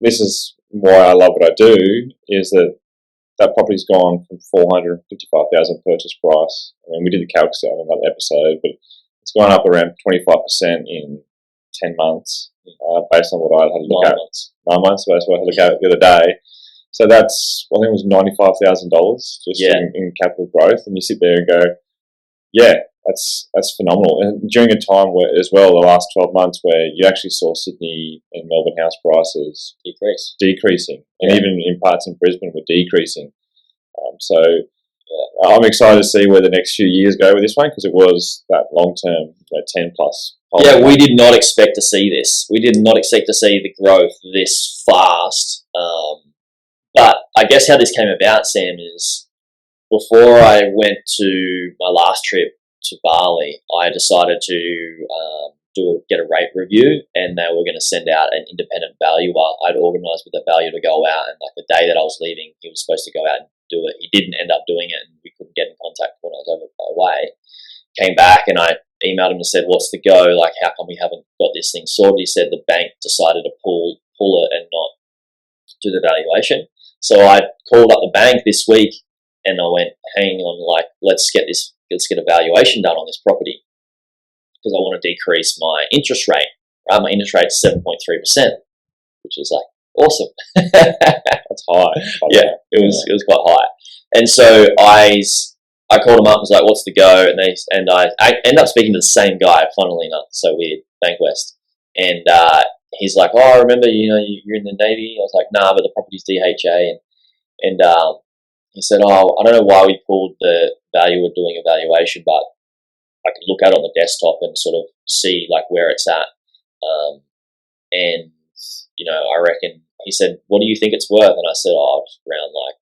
this is why I love what I do, is that property's gone from 455,000 purchase price. I mean, we did the calcs on another episode, but it's gone up around 25% in 10 months, based on what I had a look at. 9 months, based on what I had a look at the other day. So that's, I think it was $95,000 just in capital growth. And you sit there and go, yeah, that's phenomenal. And during a time where, as well, the last 12 months, where you actually saw Sydney and Melbourne house prices decreasing, and even in parts in Brisbane were decreasing. I'm excited to see where the next few years go with this one, because it was that long term, 10 plus. Yeah, we did not expect to see this. We did not expect to see the growth this fast. But I guess how this came about, Sam, is before I went to my last trip to Bali, I decided to get a rate review, and they were going to send out an independent valuer. I'd organised with a valuer to go out, and like the day that I was leaving, he was supposed to go out and do it. He didn't end up doing it, and we couldn't get in contact when I was away. Came back, and I emailed him and said, "What's the go? Like, how come we haven't got this thing sorted?" He said the bank decided to pull it and not do the valuation. So I called up the bank this week, and I went, "Hang on, like, let's get a valuation done on this property, because I want to decrease my interest rate. Right? My interest rate is 7.3%, which is like awesome." That's high. Yeah, it was quite high. And so I called him up and was like, "What's the go?" And I ended up speaking to the same guy, funnily enough, so weird, Bankwest. And he's like, "Oh, I remember, you're in the Navy." I was like, "Nah, but the property's DHA." And he said, "Oh, I don't know why we pulled the valuer doing a valuation, but I can look at it on the desktop and sort of see like where it's at. And I reckon," he said, "What do you think it's worth?" And I said, "Oh, around like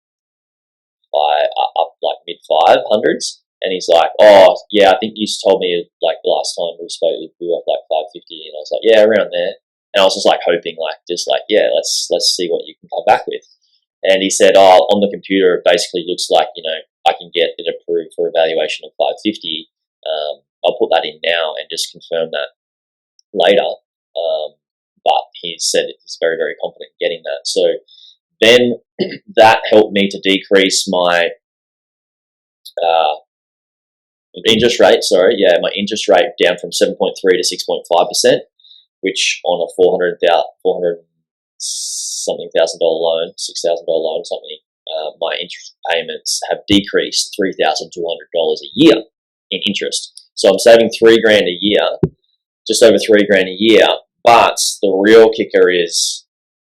up like mid 500s." And he's like, "Oh, yeah, I think you told me like the last time we spoke, we were like 550." And I was like, "Yeah, around there." And I was just like hoping, yeah, let's see what you can come back with. And he said, "Oh, on the computer, it basically looks like, I can get it approved for a valuation of 550. I'll put that in now and just confirm that later." But he said he's very, very confident in getting that. So then that helped me to decrease my interest rate. My interest rate down from 7.3 to 6.5%, which on a $400 something $1,000 loan, $6,000 loan or something, my interest payments have decreased $3,200 a year in interest. So I'm saving $3,000 a year, just over $3,000 a year. But the real kicker is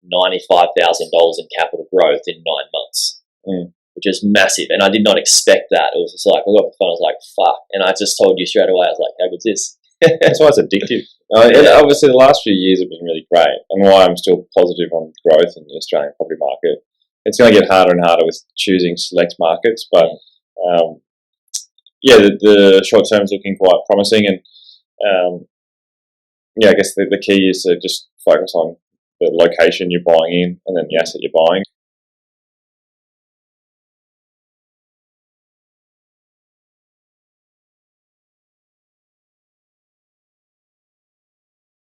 $95,000 in capital growth in 9 months, which is massive. And I did not expect that. It was just like, I got the phone, I was like, fuck. And I just told you straight away, I was like, how good's this? That's why it's addictive. And obviously, the last few years have been really great, and why I'm still positive on growth in the Australian property market. It's going to get harder and harder with choosing select markets, but the short term is looking quite promising. And I guess the key is to just focus on the location you're buying in, and then the asset you're buying.